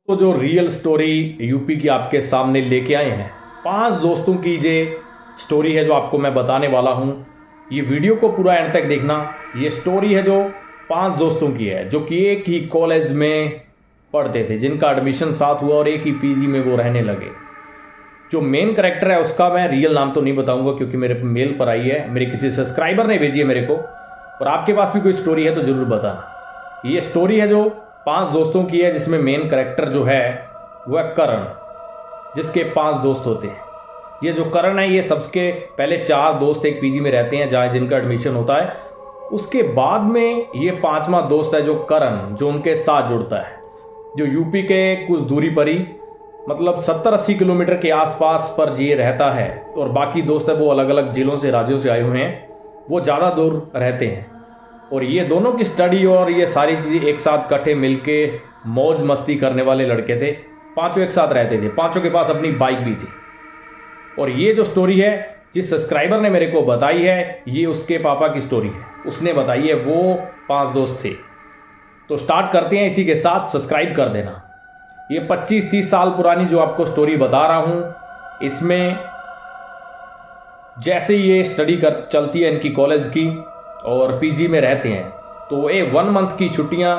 तो जो real story UP की आपके सामने लेके आए हैं, 5 दोस्तों की ये स्टोरी है जो आपको मैं बताने वाला हूँ। ये वीडियो को पूरा एंड तक देखना। ये स्टोरी है जो 5 दोस्तों की है जो कि एक ही कॉलेज में पढ़ते थे, जिनका एडमिशन साथ हुआ और एक ही पीजी में वो रहने लगे। जो मेन करेक्टर है उसका मैं रियल नाम तो नहीं बताऊंगा क्योंकि मेरे मेल पर आई है, मेरे किसी सब्सक्राइबर ने भेजी है मेरे को। और आपके पास भी कोई स्टोरी है तो ज़रूर बताना। ये स्टोरी है जो 5 दोस्तों की है, जिसमें मेन करेक्टर जो है वो है करण, जिसके 5 दोस्त होते हैं। ये जो करण है ये सबके पहले 4 दोस्त एक पीजी में रहते हैं जहाँ जिनका एडमिशन होता है। उसके बाद में ये 5वां दोस्त है जो करण, जो उनके साथ जुड़ता है, जो यूपी के कुछ दूरी पर ही मतलब 70-80 किलोमीटर के आसपास पर ये रहता है। और बाकी दोस्त है वो अलग अलग जिलों से, राज्यों से आए हुए हैं, वो ज़्यादा दूर रहते हैं। और ये दोनों की स्टडी और ये सारी चीज़ें एक साथ इकट्ठे मिलके मौज मस्ती करने वाले लड़के थे। 5 एक साथ रहते थे, 5 के पास अपनी बाइक भी थी। और ये जो स्टोरी है जिस सब्सक्राइबर ने मेरे को बताई है, ये उसके पापा की स्टोरी है, उसने बताई है। वो 5 दोस्त थे। तो स्टार्ट करते हैं इसी के साथ। सब्सक्राइब कर देना। ये 25-30 साल पुरानी जो आपको स्टोरी बता रहा हूँ, इसमें जैसे ये स्टडी कर चलती है इनकी कॉलेज की और पीजी में रहते हैं, तो 1 मंथ की छुट्टियां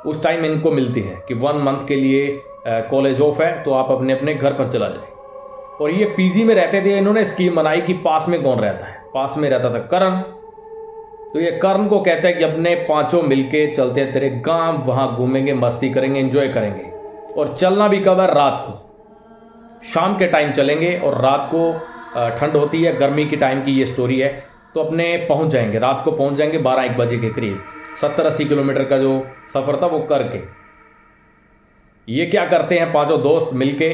उस टाइम इनको मिलती है कि 1 मंथ के लिए कॉलेज ऑफ है तो आप अपने अपने घर पर चला जाए। और ये पीजी में रहते थे। इन्होंने स्कीम बनाई कि पास में कौन रहता है। पास में रहता था करण। तो ये करण को कहता है कि अपने 5 मिलके चलते हैं तेरे गांव, वहां घूमेंगे, मस्ती करेंगे, एंजॉय करेंगे। और चलना भी कब है? रात को, शाम के टाइम चलेंगे। और रात को ठंड होती है, गर्मी की टाइम की ये स्टोरी है। तो अपने पहुंच जाएंगे, रात को पहुंच जाएंगे 12-1 बजे के करीब। 70-80 किलोमीटर का जो सफ़र था वो करके ये क्या करते हैं, 5 दोस्त मिलके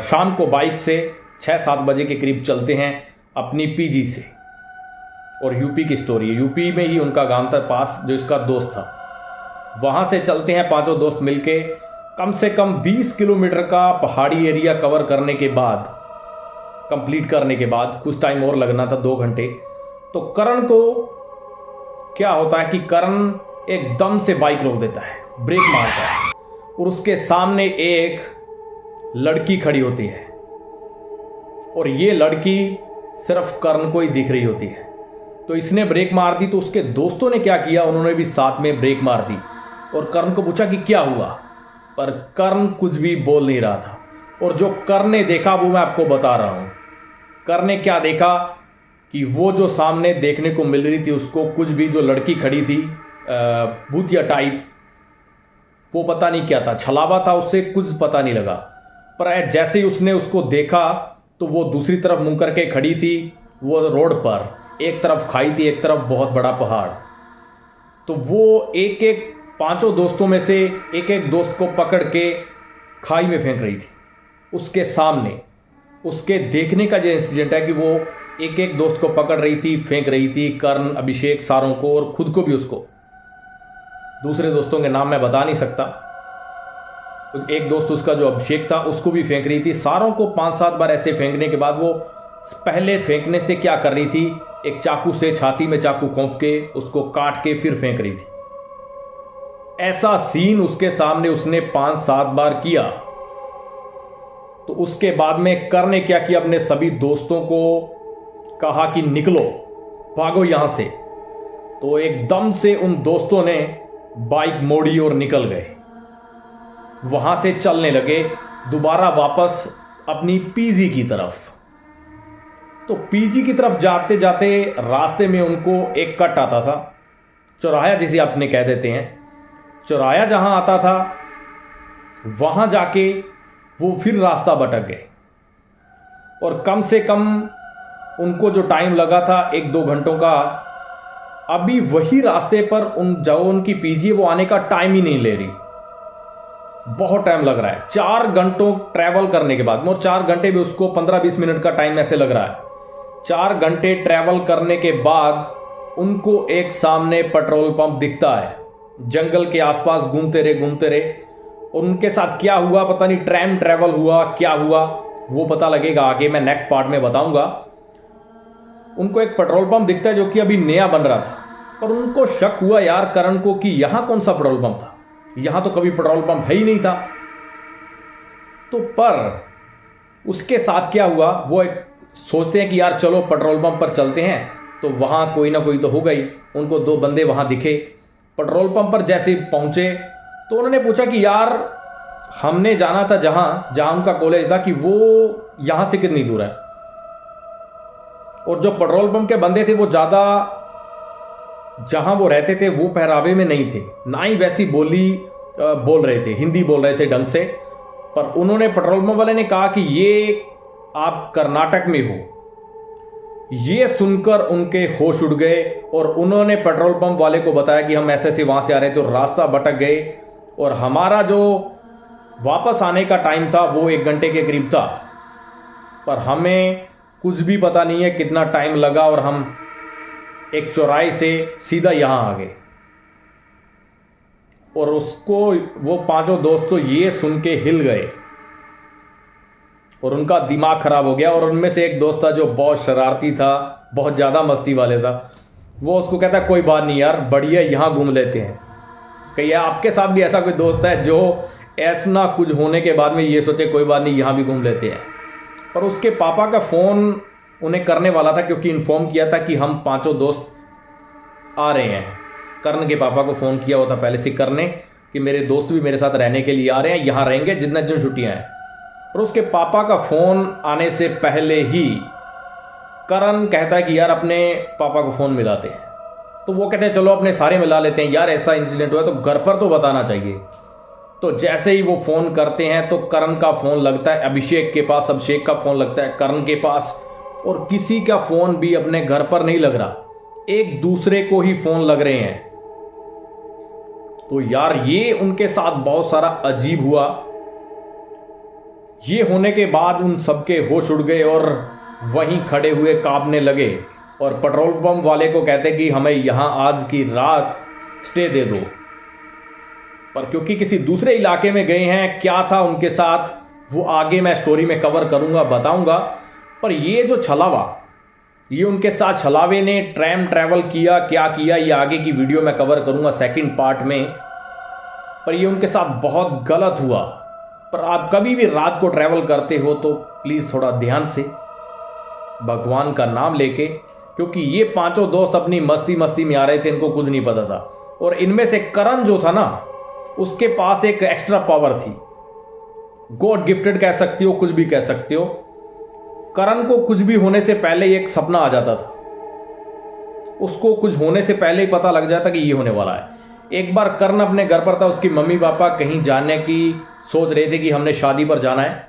शाम को बाइक से 6-7 बजे के करीब चलते हैं अपनी पीजी से। और यूपी की स्टोरी है, यूपी में ही उनका गांव था पास, जो इसका दोस्त था। वहाँ से चलते हैं 5 दोस्त मिलके। कम से कम 20 किलोमीटर का पहाड़ी एरिया कवर करने के बाद, कंप्लीट करने के बाद, कुछ टाइम और लगना था, 2 घंटे। तो करण को क्या होता है कि करण एकदम से बाइक रोक देता है, ब्रेक मारता है। और उसके सामने एक लड़की खड़ी होती है। और ये लड़की सिर्फ करण को ही दिख रही होती है। तो इसने ब्रेक मार दी। तो उसके दोस्तों ने क्या किया, उन्होंने भी साथ में ब्रेक मार दी। और करण को पूछा कि क्या हुआ, पर करण कुछ भी बोल नहीं रहा था। और जो करण ने देखा वो मैं आपको बता रहा हूँ। करण ने क्या देखा कि वो जो सामने देखने को मिल रही थी उसको, कुछ भी, जो लड़की खड़ी थी भूतिया टाइप, वो पता नहीं क्या था, छलावा था, उससे कुछ पता नहीं लगा। पर जैसे ही उसने उसको देखा तो वो दूसरी तरफ मुंह करके खड़ी थी। वो रोड पर, एक तरफ खाई थी, एक तरफ बहुत बड़ा पहाड़। तो वो एक एक 5 दोस्तों में से एक एक दोस्त को पकड़ के खाई में फेंक रही थी उसके सामने। उसके देखने का जो इंसिडेंट है कि वो एक एक दोस्त को पकड़ रही थी, फेंक रही थी, कर्ण, अभिषेक, सारों को, और खुद को भी। उसको दूसरे दोस्तों के नाम मैं बता नहीं सकता। तो एक दोस्त उसका जो अभिषेक था उसको भी फेंक रही थी। सारों को 5-7 बार ऐसे फेंकने के बाद वो पहले फेंकने से क्या कर रही थी, एक चाकू से छाती में चाकू खोंप के उसको काट के फिर फेंक रही थी। ऐसा सीन उसके सामने उसने 5-7 बार किया। तो उसके बाद में कर्ण ने क्या किया, अपने सभी दोस्तों को कहा कि निकलो, भागो यहां से। तो एकदम से उन दोस्तों ने बाइक मोड़ी और निकल गए। वहां से चलने लगे दोबारा वापस अपनी पीजी की तरफ। तो पीजी की तरफ जाते जाते रास्ते में उनको एक कट आता था, चौराहा जिसे आपने कह देते हैं। चौराहा जहां आता था वहां जाके वो फिर रास्ता भटक गए। और कम से कम उनको जो टाइम लगा था 1-2 घंटों का, अभी वही रास्ते पर जो उनकी पीजी वो आने का टाइम ही नहीं ले रही। बहुत टाइम लग रहा है, 4 घंटों ट्रैवल करने के बाद। और 4 घंटे भी उसको 15-20 मिनट का टाइम ऐसे लग रहा है। 4 घंटे ट्रैवल करने के बाद उनको एक सामने पेट्रोल पंप दिखता है। जंगल के आसपास घूमते रहे। उनके साथ क्या हुआ पता नहीं, ट्रैम ट्रैवल हुआ, क्या हुआ वो पता लगेगा आगे, मैं नेक्स्ट पार्ट में बताऊंगा। उनको एक पेट्रोल पंप दिखता है जो कि अभी नया बन रहा था। पर उनको शक हुआ यार करण को कि यहां कौन सा पेट्रोल पंप था। यहाँ तो कभी पेट्रोल पंप है ही नहीं था। तो पर उसके साथ क्या हुआ, वो एक सोचते हैं कि यार चलो पेट्रोल पंप पर चलते हैं, तो वहाँ कोई ना कोई तो होगा ही। उनको 2 बंदे वहाँ दिखे। पेट्रोल पंप पर जैसे ही पहुँचे तो उन्होंने पूछा कि यार हमने जाना था जहाँ उनका कॉलेज था, कि वो यहाँ से कितनी दूर है। और जो पेट्रोल पंप के बंदे थे वो ज़्यादा जहाँ वो रहते थे वो पहरावे में नहीं थे, ना ही वैसी बोली बोल रहे थे, हिंदी बोल रहे थे ढंग से। पर उन्होंने पेट्रोल पंप वाले ने कहा कि ये आप कर्नाटक में हो। ये सुनकर उनके होश उड़ गए और उन्होंने पेट्रोल पंप वाले को बताया कि हम ऐसे वहाँ से आ रहे थे और रास्ता भटक गए, और हमारा जो वापस आने का टाइम था वो 1 घंटे के करीब था, पर हमें कुछ भी पता नहीं है कितना टाइम लगा और हम एक चौराहे से सीधा यहाँ आ गए। और उसको वो 5 दोस्त तो ये सुन के हिल गए और उनका दिमाग खराब हो गया। और उनमें से एक दोस्त था जो बहुत शरारती था, बहुत ज़्यादा मस्ती वाले था। वो उसको कहता है कोई बात नहीं यार, बढ़िया यहाँ घूम लेते हैं। कहिए आपके साथ भी ऐसा कोई दोस्त है जो ऐसा ना कुछ होने के बाद में ये सोचे कोई बात नहीं यहाँ भी घूम लेते हैं। पर उसके पापा का फ़ोन उन्हें करने वाला था, क्योंकि इन्फॉर्म किया था कि हम 5 दोस्त आ रहे हैं। कर्ण के पापा को फ़ोन किया हुआ था पहले से करने कि मेरे दोस्त भी मेरे साथ रहने के लिए आ रहे हैं, यहाँ रहेंगे जितना दिन छुट्टियाँ हैं। और उसके पापा का फ़ोन आने से पहले ही करण कहता है कि यार अपने पापा को फ़ोन मिलाते हैं। तो वो कहते हैं चलो अपने सारे मिला लेते हैं, यार ऐसा इंसिडेंट हुआ तो घर पर तो बताना चाहिए। तो जैसे ही वो फ़ोन करते हैं तो करण का फ़ोन लगता है अभिषेक के पास, अभिषेक का फ़ोन लगता है करण के पास, और किसी का फ़ोन भी अपने घर पर नहीं लग रहा, एक दूसरे को ही फ़ोन लग रहे हैं। तो यार ये उनके साथ बहुत सारा अजीब हुआ। ये होने के बाद उन सबके होश उड़ गए और वहीं खड़े हुए कांपने लगे और पेट्रोल पंप वाले को कहते कि हमें यहाँ आज की रात स्टे दे दो। पर क्योंकि किसी दूसरे इलाके में गए हैं, क्या था उनके साथ वो आगे मैं स्टोरी में कवर करूँगा, बताऊँगा। पर ये जो छलावा, ये उनके साथ छलावे ने ट्रैवल किया, क्या किया ये आगे की वीडियो में कवर करूँगा सेकंड पार्ट में। पर ये उनके साथ बहुत गलत हुआ। पर आप कभी भी रात को ट्रैवल करते हो तो प्लीज़ थोड़ा ध्यान से, भगवान का नाम लेके, क्योंकि ये 5 दोस्त अपनी मस्ती में आ रहे थे, इनको कुछ नहीं पता था। और इनमें से करण जो था ना, उसके पास एक एक्स्ट्रा पावर थी, गॉड गिफ्टेड कह सकते हो, कुछ भी कह सकते हो। करण को कुछ भी होने से पहले एक सपना आ जाता था, उसको कुछ होने से पहले ही पता लग जाता कि ये होने वाला है। एक बार करण अपने घर पर था, उसकी मम्मी पापा कहीं जाने की सोच रहे थे कि हमने शादी पर जाना है,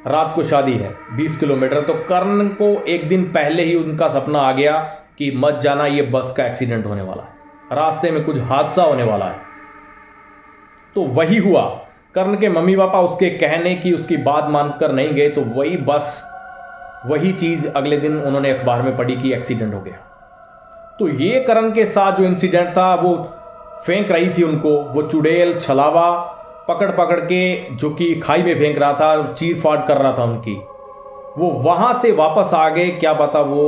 रात को शादी है 20 किलोमीटर। तो कर्ण को एक दिन पहले ही उनका सपना आ गया कि मत जाना, ये बस का एक्सीडेंट होने वाला है, रास्ते में कुछ हादसा होने वाला है। तो वही हुआ, कर्ण के मम्मी पापा उसके कहने की, उसकी बात मानकर नहीं गए। तो वही चीज़ अगले दिन उन्होंने अखबार में पढ़ी कि एक्सीडेंट हो गया। तो ये कर्ण के साथ जो इंसिडेंट था, वो फेंक रही थी उनको, वो चुड़ैल छलावा पकड़ के जो कि खाई में फेंक रहा था, चीर फाड़ कर रहा था उनकी, वो वहाँ से वापस आ गए। क्या पता वो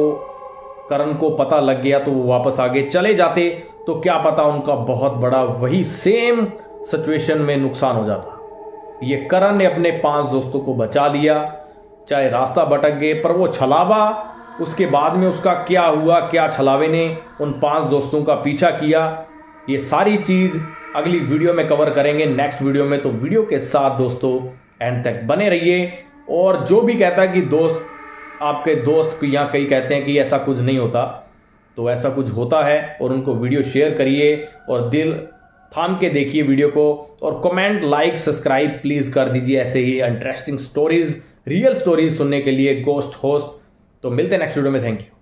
करण को पता लग गया तो वो वापस आगे चले जाते, तो क्या पता उनका बहुत बड़ा वही सेम सिचुएशन में नुकसान हो जाता। ये करण ने अपने 5 दोस्तों को बचा लिया, चाहे रास्ता भटक गए। पर वो छलावा, उसके बाद में उसका क्या हुआ, क्या छलावे ने उन 5 दोस्तों का पीछा किया, ये सारी चीज़ अगली वीडियो में कवर करेंगे, नेक्स्ट वीडियो में। तो वीडियो के साथ दोस्तों एंड तक बने रहिए। और जो भी कहता है कि दोस्त, आपके दोस्त यहाँ कई कहते हैं कि ऐसा कुछ नहीं होता, तो ऐसा कुछ होता है, और उनको वीडियो शेयर करिए और दिल थाम के देखिए वीडियो को, और कमेंट, लाइक, सब्सक्राइब प्लीज़ कर दीजिए ऐसे ही इंटरेस्टिंग स्टोरीज़, रियल स्टोरीज सुनने के लिए गोस्ट होस्ट। तो मिलते हैं नेक्स्ट वीडियो में, थैंक यू।